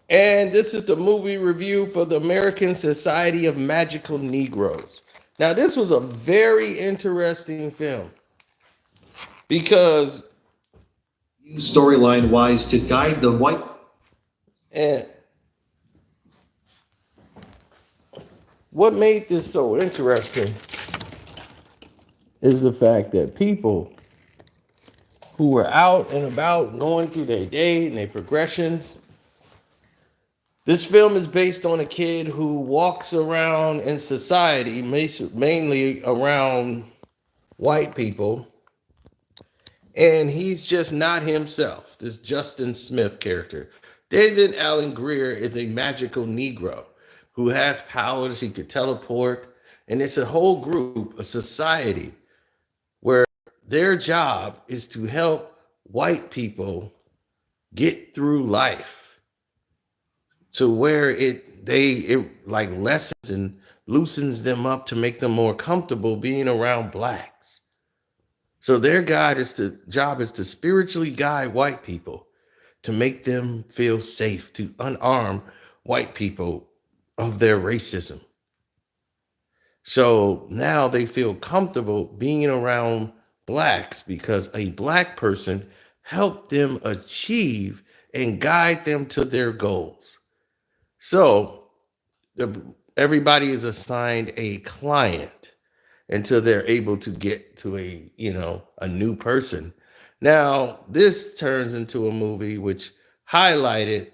And this is the movie review for the American Society of Magical Negroes. Now, this was a very interesting film because, storyline wise to guide the white. and what made this so interesting is the fact that people who were out and about going through their day and their progressions. This film is based on a kid who walks around in society, mainly around white people, and he's just not himself. This Justin Smith character. David Allen Greer is a magical Negro who has powers. He could teleport, and it's a whole group, a society, where their job is to help white people get through life to where it like lessens and loosens them up to make them more comfortable being around blacks. So their job is to spiritually guide white people to make them feel safe, to unarm white people of their racism. So now they feel comfortable being around blacks because a black person helped them achieve and guide them to their goals. So everybody is assigned a client until they're able to get to a new person. Now, this turns into a movie which highlighted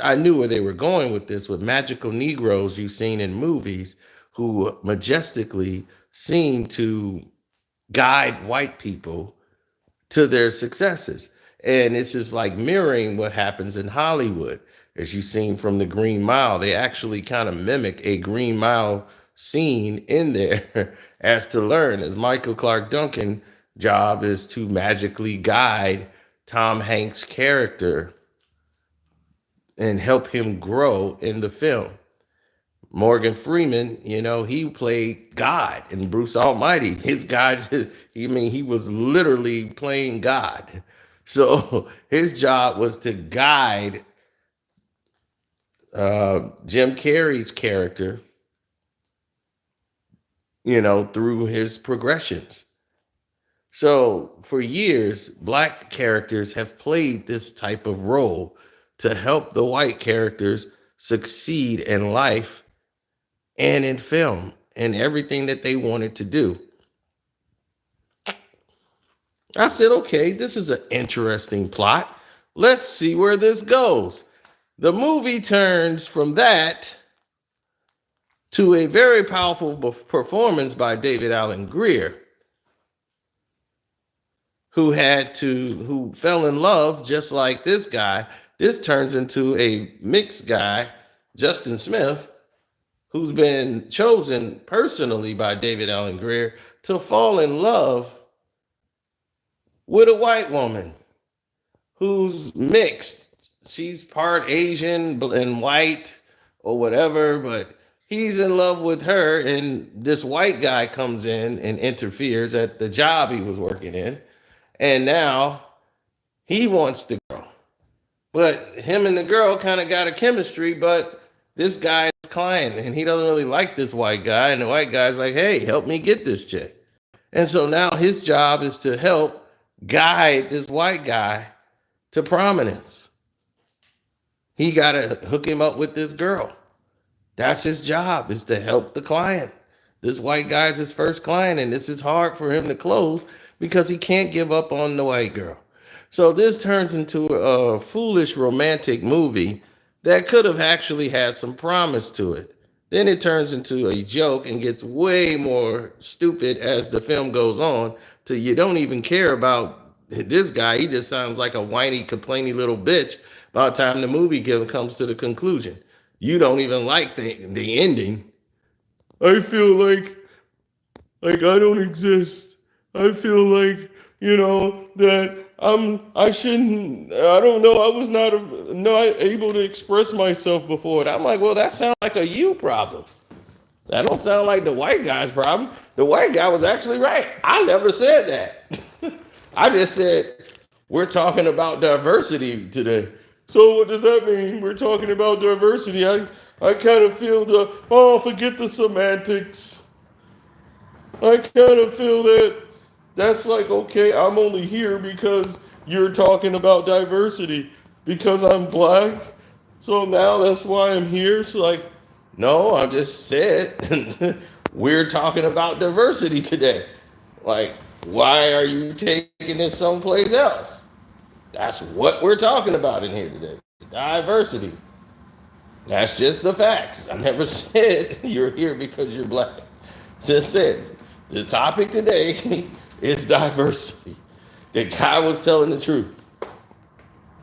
I knew where they were going with this, with magical Negroes you've seen in movies who majestically seem to guide white people to their successes. And it's just like mirroring what happens in Hollywood. As you've seen from the Green Mile, they actually kind of mimic a Green Mile scene in there as to learn, as Michael Clark Duncan's job is to magically guide Tom Hanks' character and help him grow in the film. Morgan Freeman, he played God in Bruce Almighty. His God, he was literally playing God. So his job was to guide Jim Carrey's character, through his progressions. So for years, black characters have played this type of role to help the white characters succeed in life and in film and everything that they wanted to do. I said, okay, this is an interesting plot. Let's see where this goes. The movie turns from that to a very powerful performance by David Allen Greer, who fell in love just like this guy. This turns into a mixed guy, Justin Smith, who's been chosen personally by David Allen Greer to fall in love with a white woman who's mixed. She's part Asian and white or whatever, but he's in love with her, and this white guy comes in and interferes at the job he was working in, and now he wants the girl. But him and the girl kind of got a chemistry, but this guy is client, and he doesn't really like this white guy, and the white guy's like, hey, help me get this chick. And so now his job is to help guide this white guy to prominence. He got to hook him up with this girl. That's his job, is to help the client. This white guy's his first client, and this is hard for him to close because he can't give up on the white girl. So this turns into a foolish romantic movie that could have actually had some promise to it. Then it turns into a joke and gets way more stupid as the film goes on, till you don't even care about this guy. He just sounds like a whiny, complainy little bitch by the time the movie comes to the conclusion. You don't even like the ending. I feel like I don't exist. I feel like, that I don't know, I was not able to express myself before. I'm like, well, that sounds like a you problem. That don't sound like the white guy's problem. The white guy was actually right. I never said that. I just said, we're talking about diversity today. So what does that mean? We're talking about diversity. I kind of feel forget the semantics. I kind of feel that that's like, okay, I'm only here because you're talking about diversity because I'm black. So now that's why I'm here. So like, no, I just said we're talking about diversity today. Like, why are you taking it someplace else? That's what we're talking about in here today. Diversity. That's just the facts. I never said you're here because you're black. Just said the topic today is diversity. The guy was telling the truth.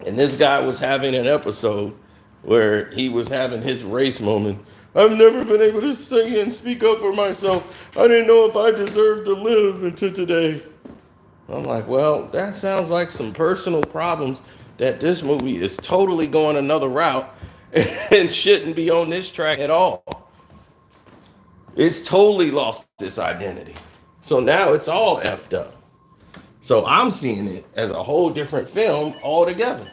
And this guy was having an episode where he was having his race moment. I've never been able to say and speak up for myself. I didn't know if I deserved to live until today. I'm like, well, that sounds like some personal problems that this movie is totally going another route and shouldn't be on this track at all. It's totally lost its identity. So now it's all effed up. So I'm seeing it as a whole different film altogether.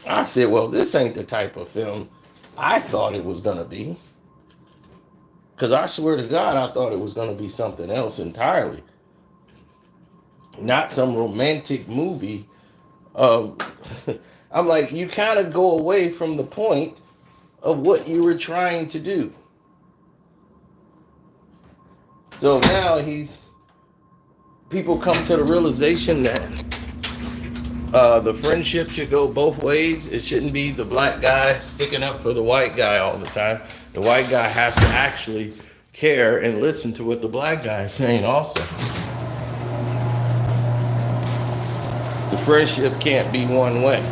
I said, well, this ain't the type of film I thought it was going to be. Because I swear to God, I thought it was going to be something else entirely. Not some romantic movie. I'm like, you kind of go away from the point of what you were trying to do. So now people come to the realization that the friendship should go both ways. It shouldn't be the black guy sticking up for the white guy all the time. The white guy has to actually care and listen to what the black guy is saying also. The friendship can't be one way.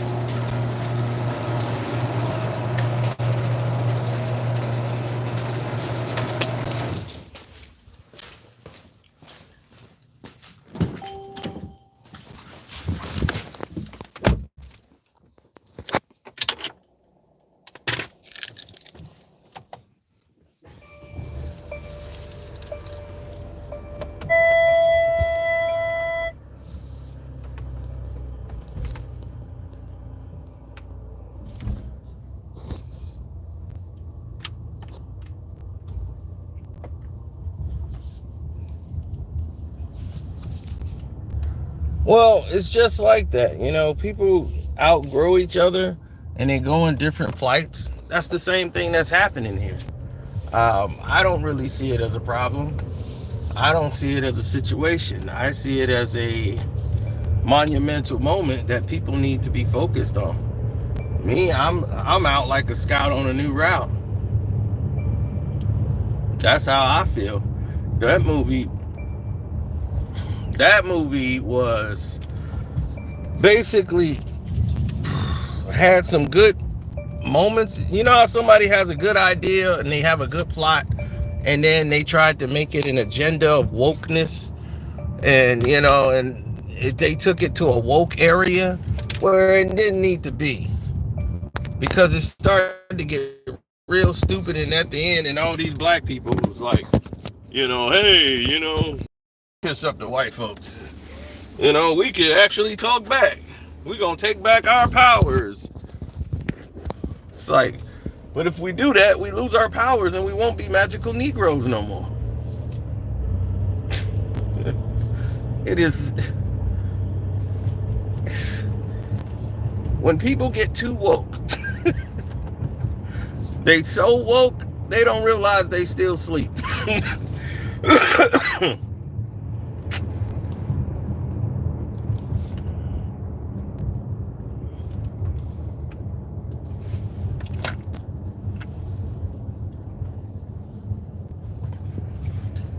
Well, it's just like that. People outgrow each other and they go in different flights. That's the same thing that's happening here. I don't really see it as a problem. I don't see it as a situation. I see it as a monumental moment that people need to be focused on. Me, I'm out like a scout on a new route. That's how I feel. That movie was basically had some good moments. You know how somebody has a good idea and they have a good plot, and then they tried to make it an agenda of wokeness, and they took it to a woke area where it didn't need to be, because it started to get real stupid. And at the end, and all these black people was like, hey, piss up the white folks. We could actually talk back. We're gonna take back our powers. It's like, but if we do that, we lose our powers and we won't be magical Negroes no more. It is. When people get too woke, they so woke, they don't realize they still sleep.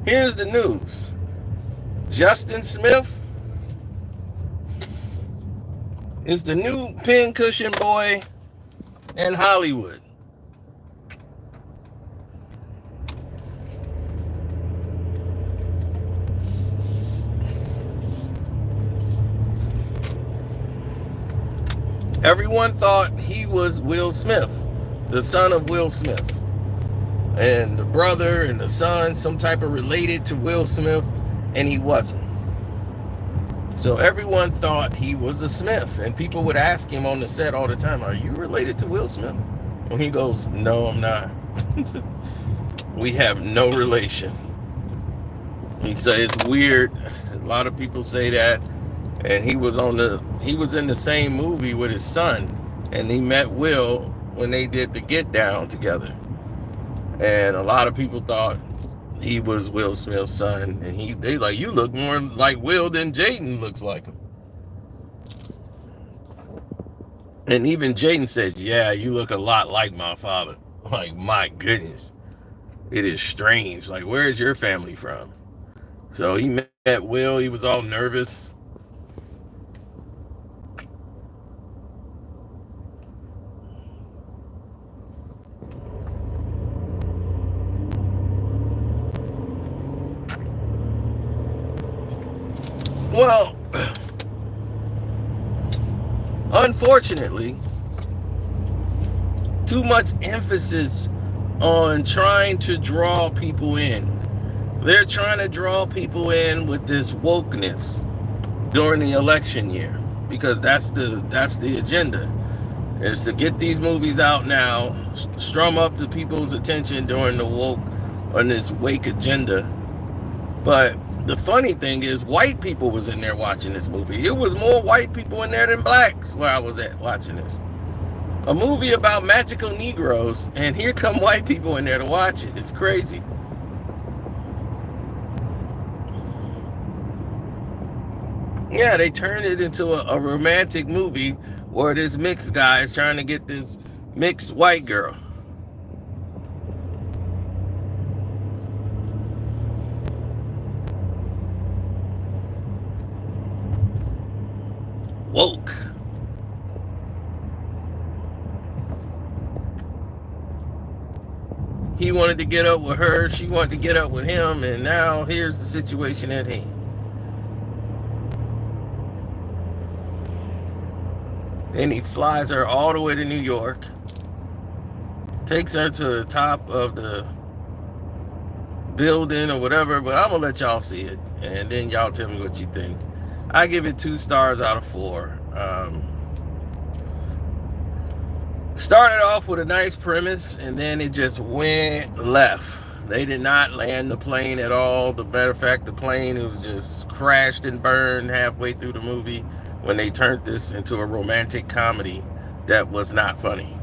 Here's the news. Justin Smith is the new pincushion boy in Hollywood. Everyone thought he was Will Smith, the son of Will Smith, and the brother and the son, some type of related to Will Smith, and he wasn't. So everyone thought he was a Smith, and people would ask him on the set all the time, "Are you related to Will Smith?" And he goes, "No, I'm not. We have no relation." He said it's weird. A lot of people say that, and he was in the same movie with his son, and he met Will when they did the Get Down together, and a lot of people thought he was Will Smith's son, and they like, "You look more like Will than Jaden looks like him." And even Jaden says, "Yeah, you look a lot like my father." Like, my goodness, it is strange. Like, where is your family from? So he met Will. He was all nervous. Well, unfortunately, too much emphasis on trying to draw people in. They're trying to draw people in with this wokeness during the election year, because that's the agenda, is to get these movies out now, strum up the people's attention during the woke on this wake agenda. But the funny thing is, white people was in there watching this movie. It was more white people in there than blacks where I was at watching this. A movie about magical Negroes, and here come white people in there to watch it. It's crazy. Yeah, they turned it into a romantic movie where this mixed guy is trying to get this mixed white girl. Woke. He wanted to get up with her, she wanted to get up with him, and now here's the situation at hand. Then he flies her all the way to New York, takes her to the top of the building or whatever, but I'm gonna let y'all see it, and then y'all tell me what you think. I give it 2 stars out of 4. Started off with a nice premise, and then it just went left. They did not land the plane at all. The matter of fact, the plane was just crashed and burned halfway through the movie when they turned this into a romantic comedy that was not funny.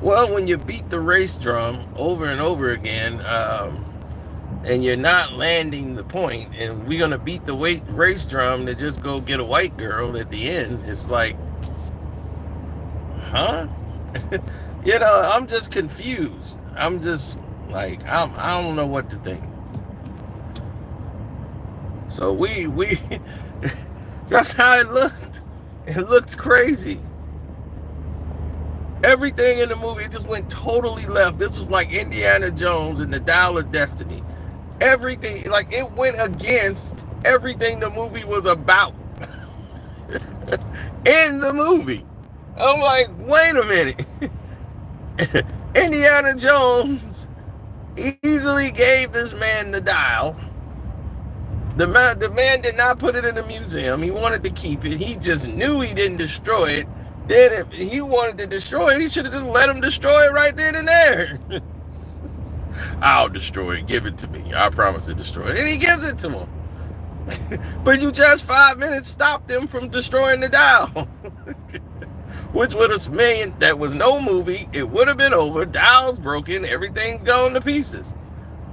Well, when you beat the race drum over and over again, and you're not landing the point, and we're gonna beat the race drum to just go get a white girl at the end, it's like, huh? I'm just confused. I'm just like, I don't know what to think. So we that's how it looked. It looked crazy. Everything in the movie just went totally left. This was like Indiana Jones and the Dial of Destiny. Everything, like, it went against everything the movie was about in the movie. I'm like, wait a minute. Indiana Jones easily gave this man the dial. The man did not put it in the museum. He wanted to keep it. He just knew he didn't destroy it. Then if he wanted to destroy it, he should have just let him destroy it right then and there. I'll destroy it. Give it to me. I promise to destroy it. And he gives it to him. But you just 5 minutes stopped him from destroying the dial. Which would have meant that was no movie. It would have been over. Dial's broken. Everything's gone to pieces.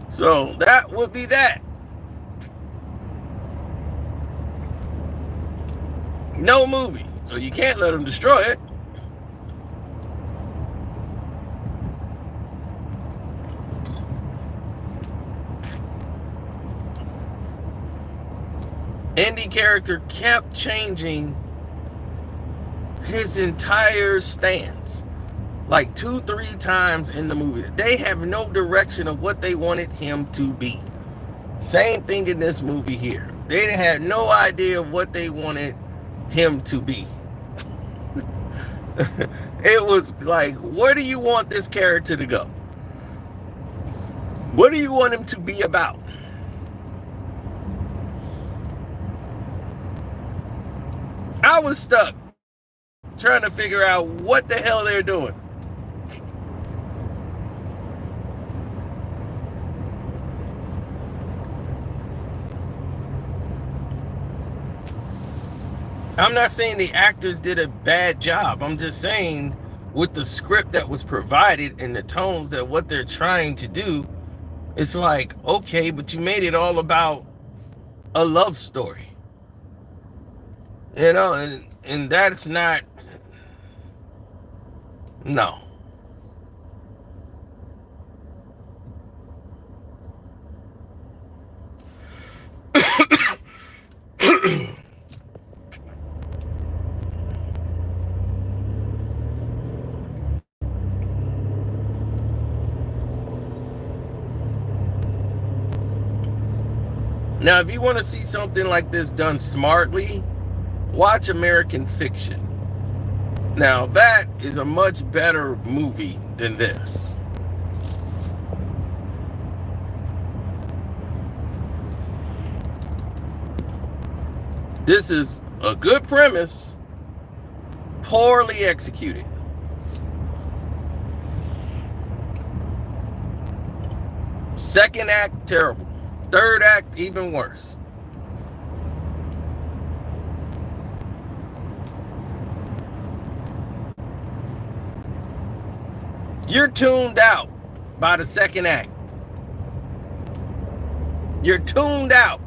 So that would be that. No movie. So you can't let them destroy it. Andy character kept changing his entire stance. Like 2-3 times in the movie. They have no direction of what they wanted him to be. Same thing in this movie here. They had no idea of what they wanted him to be. It was like, where do you want this character to go? What do you want him to be about? I was stuck trying to figure out what the hell they're doing. I'm not saying the actors did a bad job. I'm just saying with the script that was provided and the tones that what they're trying to do, it's like, okay, but you made it all about a love story. You know, and that's not, no. Now, if you want to see something like this done smartly, watch American Fiction. Now, that is a much better movie than this. This is a good premise, poorly executed. Second act, terrible. Third act, even worse. You're tuned out by the second act. You're tuned out.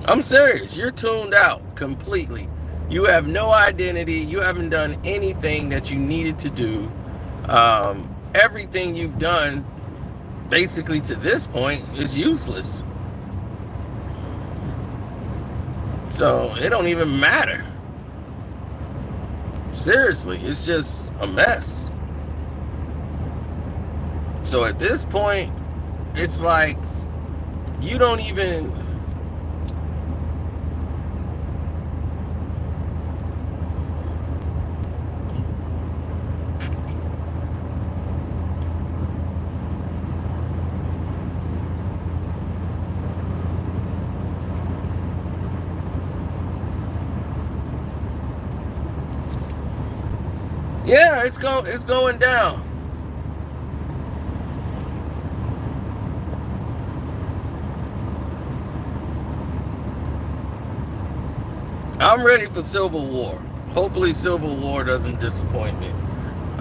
I'm serious. You're tuned out completely. You have no identity. You haven't done anything that you needed to do. Everything you've done basically to this point is useless. So it don't even matter. Seriously, it's just a mess. So at this point, it's like you don't even... Yeah, it's going down. I'm ready for Civil War. Hopefully Civil War doesn't disappoint me.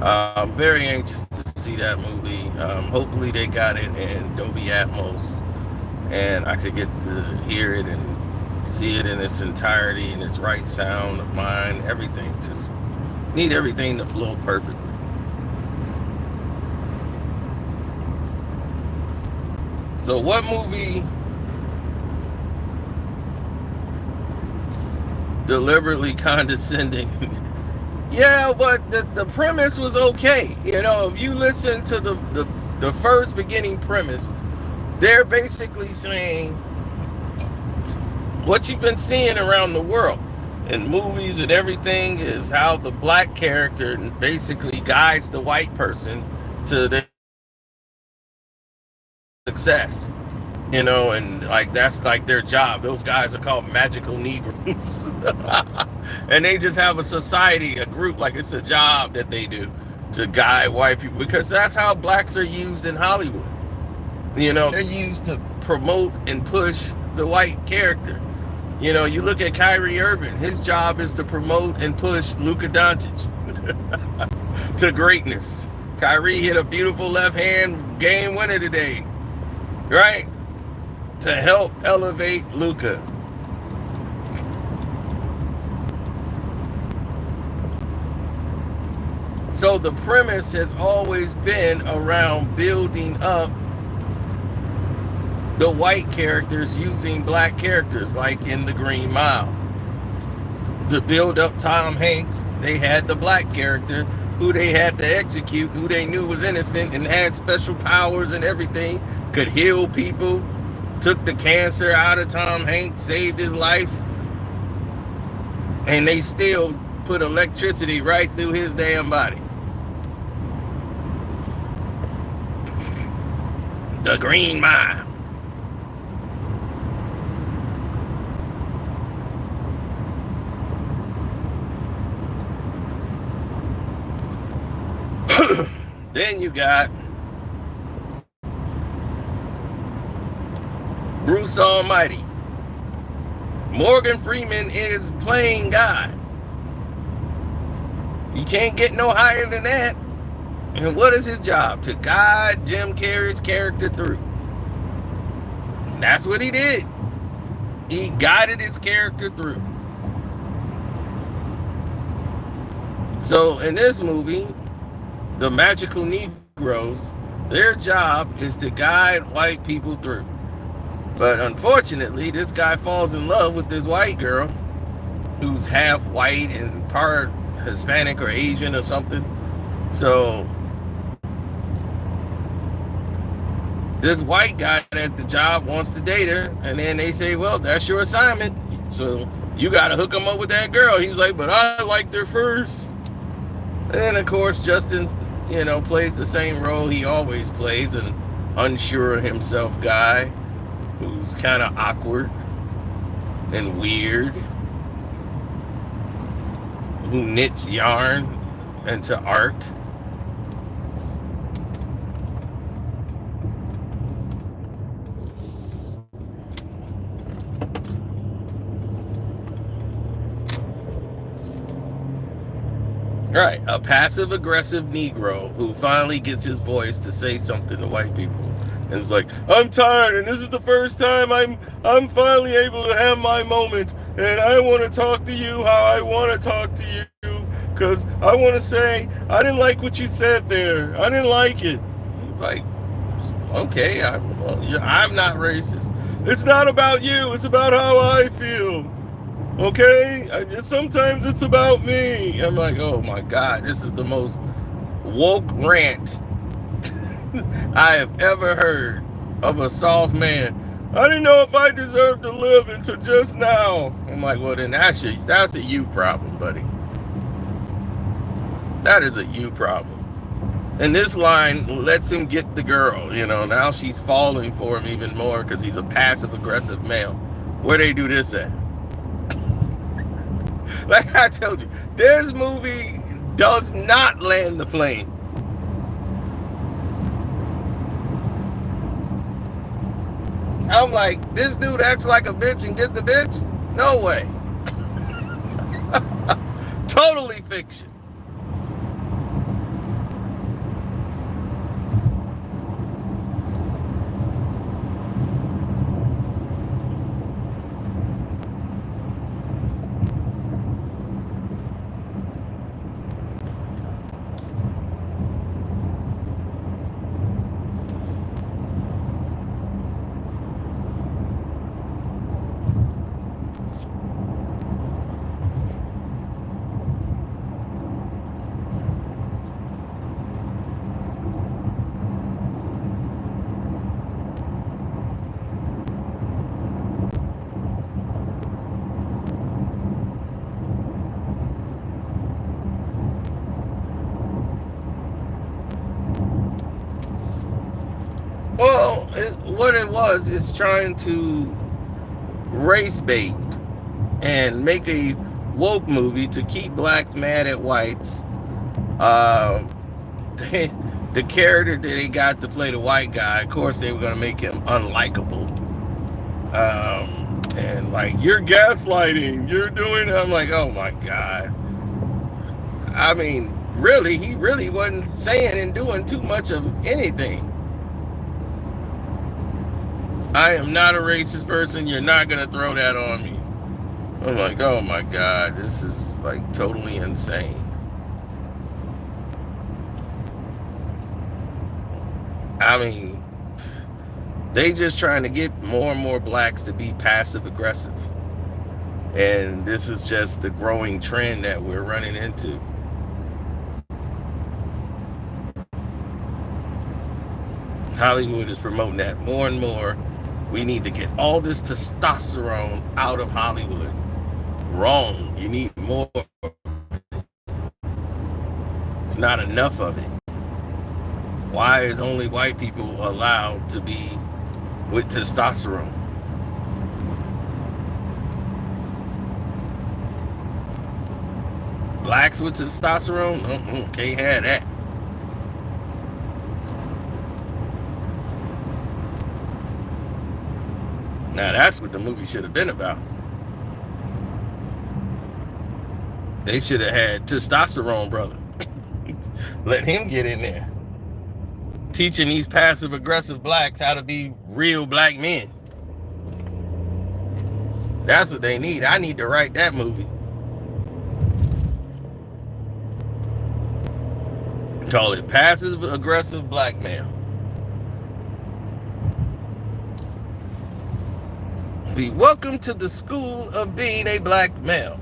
I'm very anxious to see that movie. Hopefully they got it in Dolby Atmos and I could get to hear it and see it in its entirety, in its right sound of mind, everything. Just need everything to flow perfectly. So what movie deliberately condescending? Yeah, but the premise was okay. You know, if you listen to the first beginning premise, they're basically saying what you've been seeing around the world in movies and everything is how the black character basically guides the white person to their success. You know, and like that's like their job. Those guys are called magical negros. And they just have a society, a group, like it's a job that they do to guide white people, because that's how blacks are used in Hollywood. You know, they're used to promote and push the white character. You know, you look at Kyrie Irving, his job is to promote and push Luka Doncic to greatness. Kyrie hit a beautiful left hand game winner today, right? To help elevate Luka. So the premise has always been around building up the white characters using black characters, like in the Green Mile. to build up Tom Hanks, they had the black character who they had to execute, who they knew was innocent and had special powers and everything, could heal people, took the cancer out of Tom Hanks, saved his life, and they still put electricity right through his damn body. The Green Mile. Then you got Bruce Almighty. Morgan Freeman is playing God. You can't get no higher than that. And what is his job? To guide Jim Carrey's character through. And that's what he did. He guided his character through. So in this movie, the magical Negroes, their job is to guide white people through. But unfortunately, this guy falls in love with this white girl who's half white and part Hispanic or Asian or something. So this white guy at the job wants to date her, and then they say, well, that's your assignment. So you got to hook him up with that girl. He's like, but I liked her first. And then, of course, Justin, plays the same role he always plays, an unsure of himself guy who's kind of awkward and weird, who knits yarn into art. Right, a passive-aggressive Negro who finally gets his voice to say something to white people. And it's like, I'm tired, and this is the first time I'm finally able to have my moment, and I want to talk to you how I want to talk to you, because I want to say, I didn't like what you said there. I didn't like it. It's like, okay, I'm not racist. It's not about you. It's about how I feel. Okay? Sometimes it's about me. I'm like, oh my God, this is the most woke rant I have ever heard of a soft man. I didn't know if I deserved to live until just now. I'm like, well, then that's a you problem, buddy. That is a you problem. And this line lets him get the girl, now she's falling for him even more because he's a passive-aggressive male. Where they do this at? Like I told you, this movie does not land the plane. I'm like, this dude acts like a bitch and get the bitch? No way. Totally fiction. Well, what it was is trying to race bait and make a woke movie to keep blacks mad at whites. The character that they got to play the white guy, of course, they were going to make him unlikable. And like, you're gaslighting, you're doing. I'm like, oh my God. I mean, really, he really wasn't saying and doing too much of anything. I am not a racist person. You're not going to throw that on me. I'm like, oh my God, this is like totally insane. I mean, they just trying to get more and more blacks to be passive aggressive. And this is just the growing trend that we're running into. Hollywood is promoting that more and more. We need to get all this testosterone out of Hollywood. Wrong. You need more. It's not enough of it. Why is only white people allowed to be with testosterone? Blacks with testosterone? Can't have that. Now that's what the movie should have been about. They should have had Testosterone Brother. Let him get in there. Teaching these passive aggressive blacks how to be real black men. That's what they need. I need to write that movie. Call it Passive Aggressive Blackmail. Be welcome to the school of being a black male.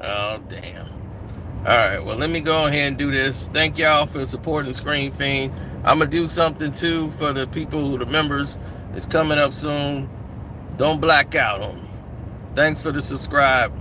Oh, damn. All right, well, let me go ahead and do this. Thank y'all for supporting Screen Fiend. I'm going to do something, too, for the people, the members. It's coming up soon. Don't black out on me. Thanks for the subscribe.